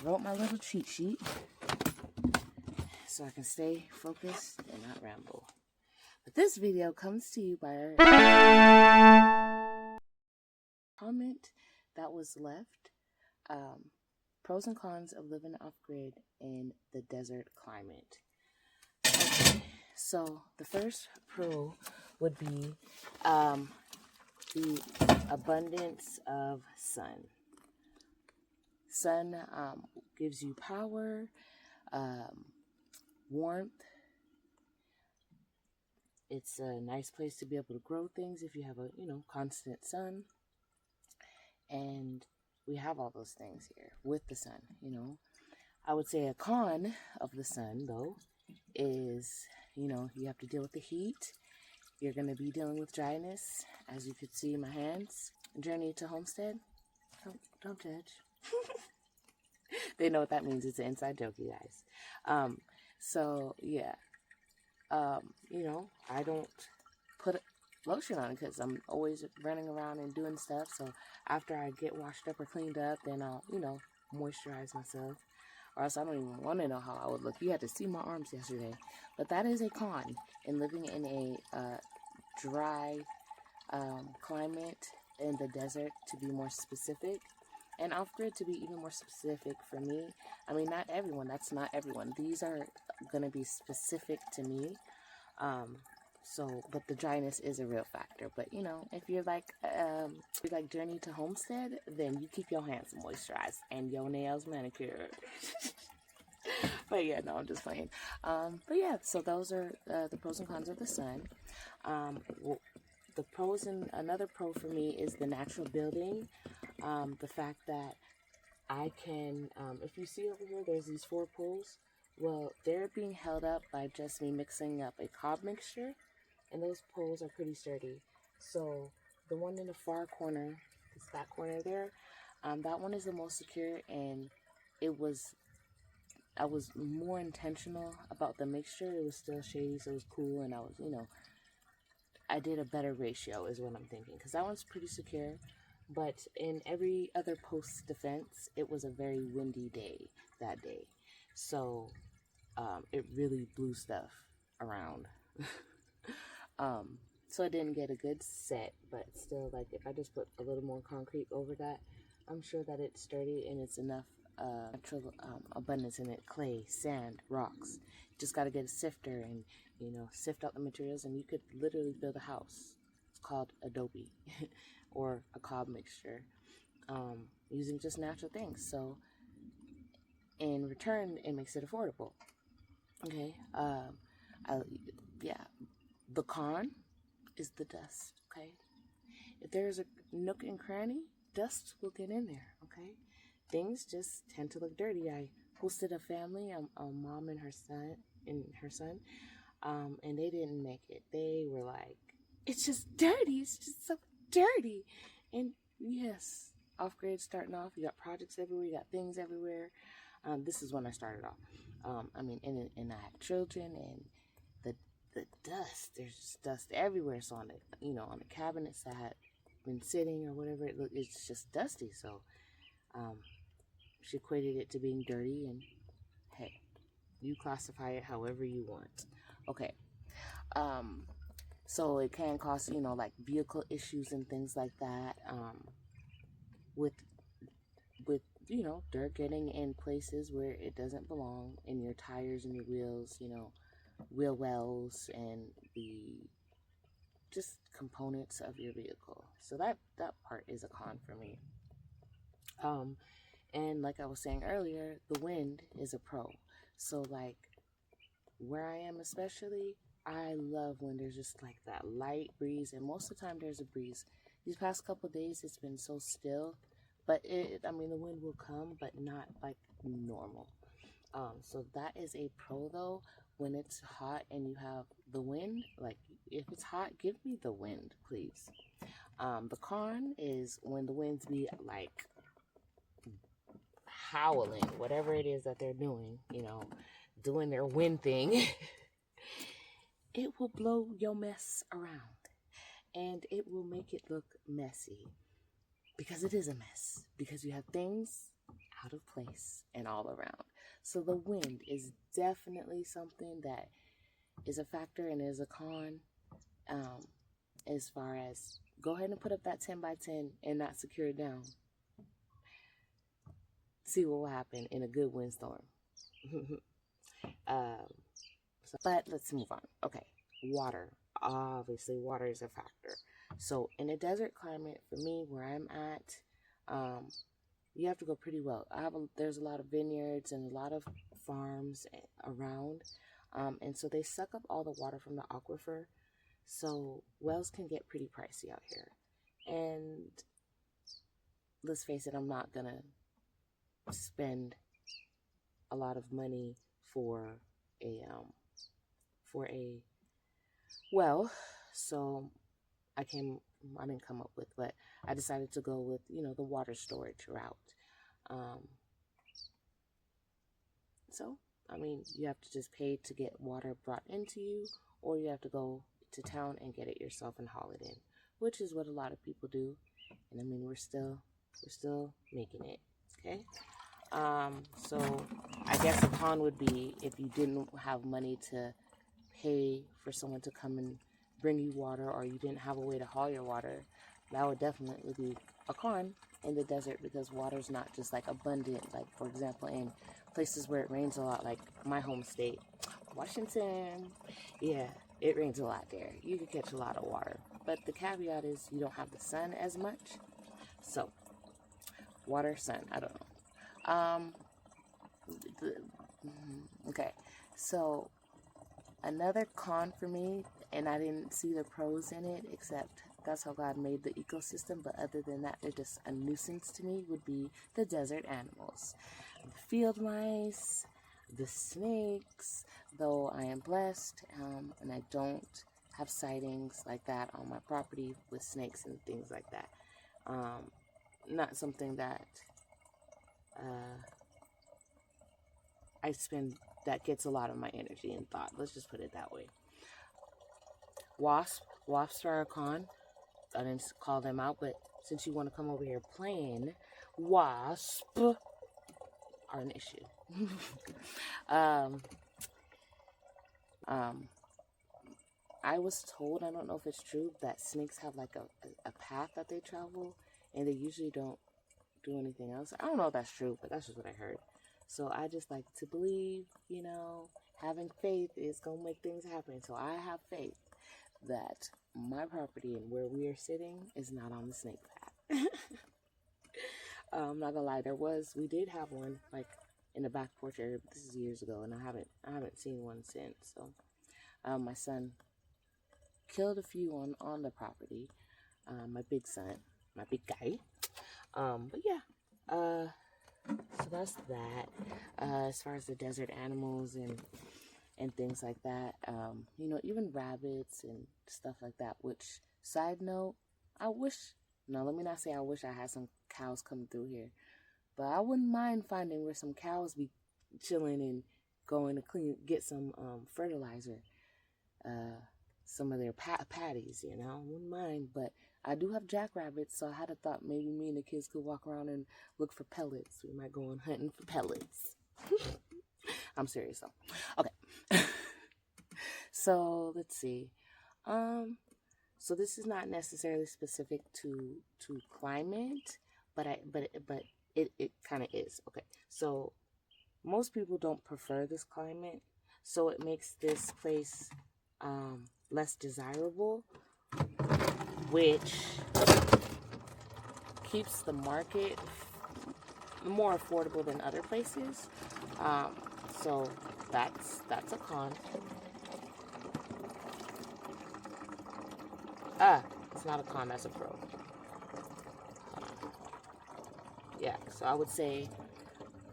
wrote my little cheat sheet so I can stay focused and not ramble. But this video comes to you by a comment that was left. Pros and cons of living off-grid in the desert climate. Okay, so the first pro would be the abundance of sun. Sun gives you power, warmth. It's a nice place to be able to grow things if you have a, constant sun. And we have all those things here with the sun, I would say a con of the sun, though, is, you have to deal with the heat. You're going to be dealing with dryness, as you could see in my hands. Journey to Homestead. Don't judge. They know what that means. It's an inside joke, you guys. So, yeah. I don't put lotion on it because I'm always running around and doing stuff. So after I get washed up or cleaned up, then I'll, moisturize myself. Or else I don't even want to know how I would look. You had to see my arms yesterday. But that is a con in living in a dry climate in the desert, to be more specific. And off-grid, to be even more specific for me. I mean, not everyone. That's not everyone. These are going to be specific to me. But the dryness is a real factor. But, if you're like Journey to Homestead, then you keep your hands moisturized and your nails manicured. But yeah, no, I'm just playing. But yeah, so those are the pros and cons of the sun. The pros, and another pro for me is the natural building. The fact that I can, if you see over here, there's these 4 poles. Well, they're being held up by just me mixing up a cob mixture, and those poles are pretty sturdy. So the one in the far corner, it's that corner there, that one is the most secure, and I was more intentional about the mixture. It was still shady, so it was cool, and I was, I did a better ratio is what I'm thinking, because that one's pretty secure. But in every other post defense, it was a very windy day that day. So it really blew stuff around. So I didn't get a good set, but still, like, if I just put a little more concrete over that, I'm sure that it's sturdy and it's enough natural abundance in it. Clay, sand, rocks. You just got to get a sifter and, sift out the materials, and you could literally build a house. It's called adobe. Or a cob mixture, using just natural things. So in return, it makes it affordable. Okay. The con is the dust. Okay. If there's a nook and cranny, dust will get in there. Okay. Things just tend to look dirty. I hosted a family, a mom and her son, and they didn't make it. They were like, "It's just dirty. It's just so dirty." And yes, off-grid starting off, you got projects everywhere, you got things everywhere. This is when I started off. And I had children, and the dust, there's just dust everywhere. So on the cabinets that had been sitting or whatever, it's just dusty. So she equated it to being dirty, and hey, you classify it however you want. Okay. So it can cause, like vehicle issues and things like that, with dirt getting in places where it doesn't belong, in your tires and your wheels, wheel wells and the just components of your vehicle. So that part is a con for me. And like I was saying earlier, the wind is a pro. So like where I am especially, I love when there's just like that light breeze, and most of the time there's a breeze. These past couple of days it's been so still, but the wind will come, but not like normal. So that is a pro though. When it's hot and you have the wind, like if it's hot, give me the wind, please. The con is when the winds be like howling, whatever it is that they're doing, doing their wind thing. It will blow your mess around, and it will make it look messy, because it is a mess, because you have things out of place and all around. So the wind is definitely something that is a factor and is a con. As far as go ahead and put up that 10 by 10 and not secure it down. See what will happen in a good windstorm. But let's move on. Okay, water. Obviously, water is a factor. So in a desert climate, for me, where I'm at, you have to go pretty well. There's a lot of vineyards and a lot of farms around, and so they suck up all the water from the aquifer. So wells can get pretty pricey out here, and let's face it, I'm not gonna spend a lot of money for a well. So I didn't come up with, but I decided to go with, the water storage route. So, I mean, you have to just pay to get water brought into you, or you have to go to town and get it yourself and haul it in, which is what a lot of people do. And I mean, we're still making it, okay? So I guess a con would be if you didn't have money to pay for someone to come and bring you water, or you didn't have a way to haul your water. That would definitely be a con in the desert, because water's not just like abundant, like for example in places where it rains a lot, like my home state, Washington. Yeah, it rains a lot there. You can catch a lot of water, but the caveat is you don't have the sun as much. So water, sun, I don't know. Okay, so another con for me, and I didn't see the pros in it, except that's how God made the ecosystem, but other than that, they're just a nuisance to me, would be the desert animals. The field mice, the snakes, though I am blessed, and I don't have sightings like that on my property with snakes and things like that. Not something that that gets a lot of my energy and thought. Let's just put it that way. Wasps are a con. I didn't call them out, but since you want to come over here playing, wasp are an issue. I was told, I don't know if it's true, that snakes have like a path that they travel, and they usually don't do anything else. I don't know if that's true, but that's just what I heard. So I just like to believe, having faith is going to make things happen. So I have faith that my property and where we are sitting is not on the snake path. I'm not gonna lie, we did have one like in the back porch area, but this is years ago, and I haven't seen one since. So my son killed a few on the property. My big son, my big guy. But yeah, so that's that. As far as the desert animals and things like that, even rabbits and stuff like that, which, side note, let me not say I wish I had some cows coming through here, but I wouldn't mind finding where some cows be chilling and going to get some fertilizer, some of their patties, wouldn't mind. But I do have jackrabbits, so I had a thought maybe me and the kids could walk around and look for pellets. We might go on hunting for pellets. I'm serious though. Okay. So let's see. So this is not necessarily specific to climate, but it kind of is. Okay. So most people don't prefer this climate, so it makes this place less desirable, which keeps the market more affordable than other places. So that's a con. It's not a con, that's a pro. Yeah, so I would say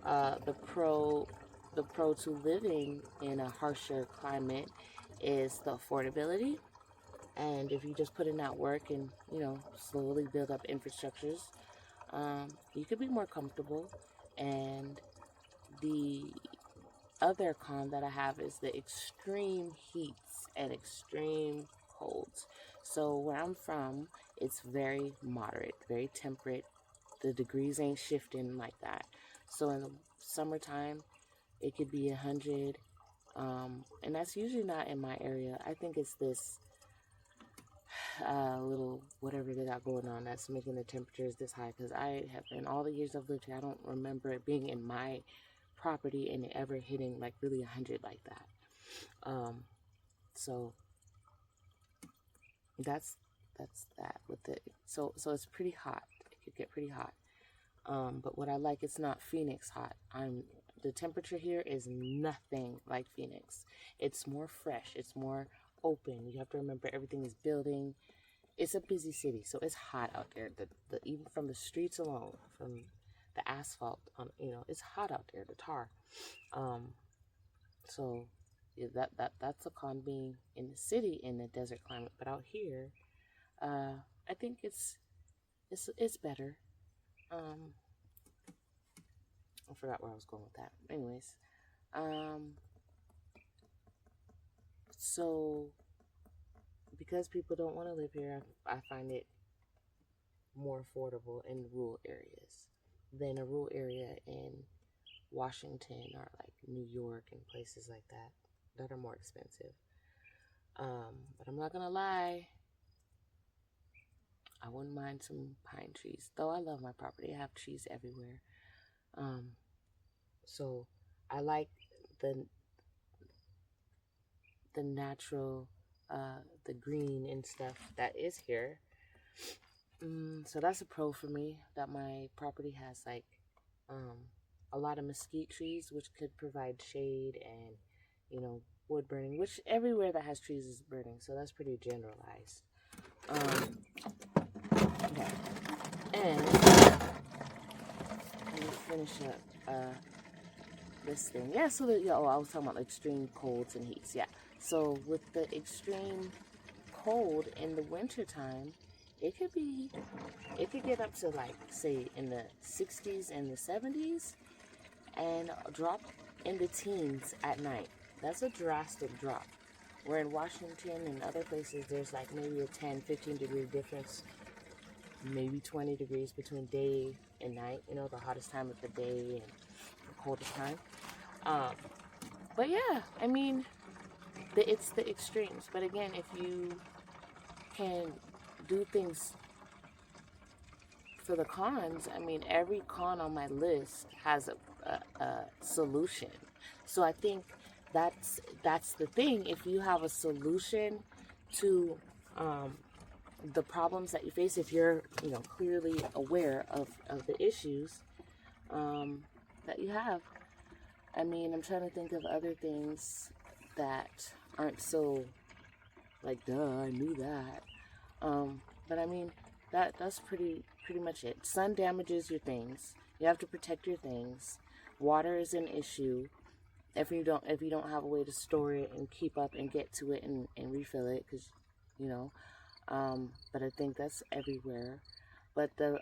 the pro to living in a harsher climate is the affordability. And if you just put in that work and, slowly build up infrastructures, you could be more comfortable. And the other con that I have is the extreme heats and extreme colds. So where I'm from, it's very moderate, very temperate. The degrees ain't shifting like that. So in the summertime, it could be 100. And that's usually not in my area. I think it's this little whatever they got going on that's making the temperatures this high. Because I have, in all the years I've lived here, I don't remember it being in my property and it ever hitting like really 100 like that. So that's that with it. So it's pretty hot. It could get pretty hot. But what I like, it's not Phoenix hot. The temperature here is nothing like Phoenix. It's more fresh. It's more open. You have to remember everything is building. It's a busy city, so it's hot out there. Even from the streets alone, from the asphalt, it's hot out there. The tar. So yeah, that's a con being in the city in the desert climate. But out here, I think it's better. I forgot where I was going with that. Anyways, so because people don't want to live here, I find it more affordable in rural areas than a rural area in Washington or like New York and places like that are more expensive. But I'm not gonna lie, I wouldn't mind some pine trees, though I love my property. I have trees everywhere. So I like the natural, the green and stuff that is here. So that's a pro for me, that my property has like a lot of mesquite trees, which could provide shade and wood burning, which everywhere that has trees is burning. So that's pretty generalized. Okay. And let me finish up this thing. Yeah, so I was talking about extreme colds and heats. Yeah. So with the extreme cold in the wintertime, it could get up to like, say, in the 60s and the 70s and drop in the teens at night. That's a drastic drop. Where in Washington and other places, there's like maybe a 10, 15 degree difference, maybe 20 degrees between day and night, the hottest time of the day and the coldest time. But yeah, I mean, it's the extremes. But again, if you can do things for the cons, I mean, every con on my list has a solution. So I think that's the thing. If you have a solution to the problems that you face, if you're clearly aware of the issues that you have. I mean, I'm trying to think of other things that aren't so like, duh, I knew that. But I mean, that's pretty much it. Sun damages your things. You have to protect your things. Water is an issue. If you don't have a way to store it and keep up and get to it and refill it, because but I think that's everywhere. But the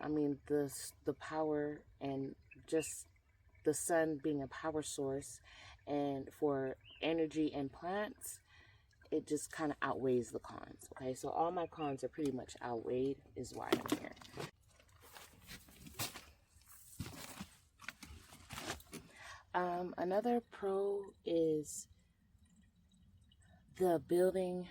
power and just the sun being a power source and for energy and plants, it just kind of outweighs the cons. Okay, so all my cons are pretty much outweighed, is why I'm here. Another pro is the building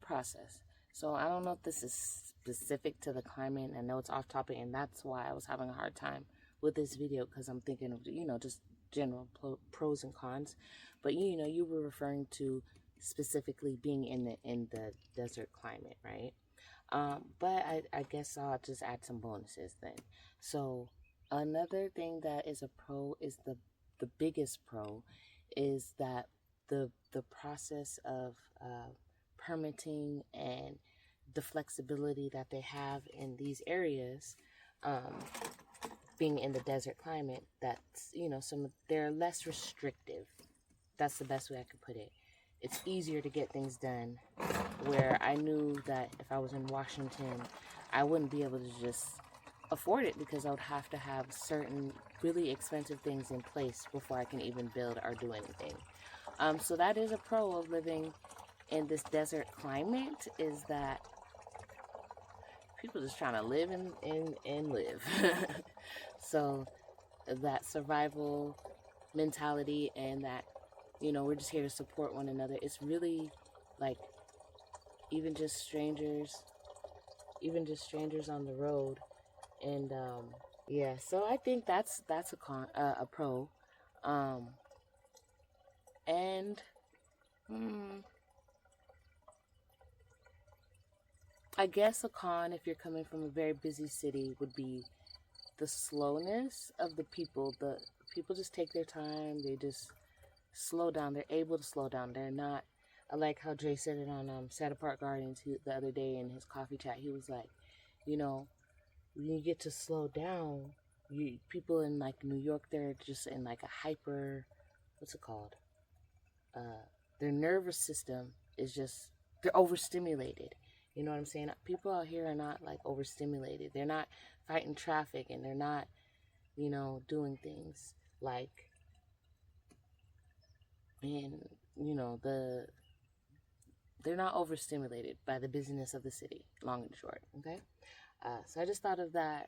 process. So I don't know if this is specific to the climate. I know it's off topic, and that's why I was having a hard time with this video, because I'm thinking of just general pros and cons. But you were referring to specifically being in the desert climate, right? But I guess I'll just add some bonuses then. So another thing that is a pro is the biggest pro is that the process of permitting and the flexibility that they have in these areas, being in the desert climate, that's they're less restrictive. That's the best way I could put it. It's easier to get things done, where I knew that if I was in Washington, I wouldn't be able to just afford it, because I would have to have certain really expensive things in place before I can even build or do anything. So that is a pro of living in this desert climate, is that people just trying to live and live. So that survival mentality, and that, you know, we're just here to support one another. It's really like even just strangers, on the road. And yeah, so I think that's a pro. um and I guess a con, if you're coming from a very busy city, would be the slowness of the people. The people just take their time. They just slow down. They're able to slow down. They're not. I like how Dre said it on Sad Apart Gardens the other day in his coffee chat. He was like, you know, when you get to slow down, people in like New York, they're just in like a hyper, what's it called? Their nervous system is just, they're overstimulated. You know what I'm saying? People out here are not like overstimulated. They're not fighting traffic, and they're not, you know, doing things like, and you know, they're not overstimulated by the busyness of the city, long and short. Okay. So I just thought of that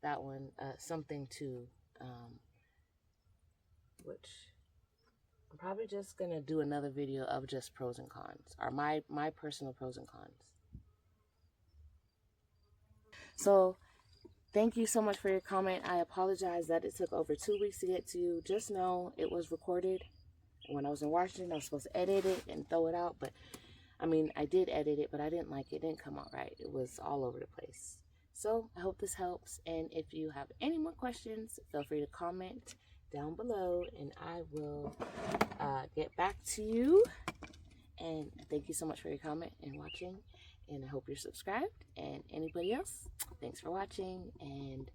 one, something too, which I'm probably just gonna do another video of just pros and cons, or my personal pros and cons. So thank you so much for your comment. I apologize that it took over 2 weeks to get to you. Just know it was recorded. When I was in Washington, I was supposed to edit it and throw it out, but I mean, I did edit it, but I didn't like it. It didn't come out right. It was all over the place. So I hope this helps. And if you have any more questions, feel free to comment down below, and I will get back to you. And thank you so much for your comment and watching. And I hope you're subscribed. And anybody else, thanks for watching. And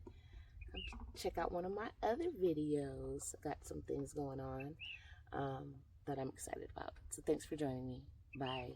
check out one of my other videos. I got some things going on that I'm excited about. So thanks for joining me. Bye.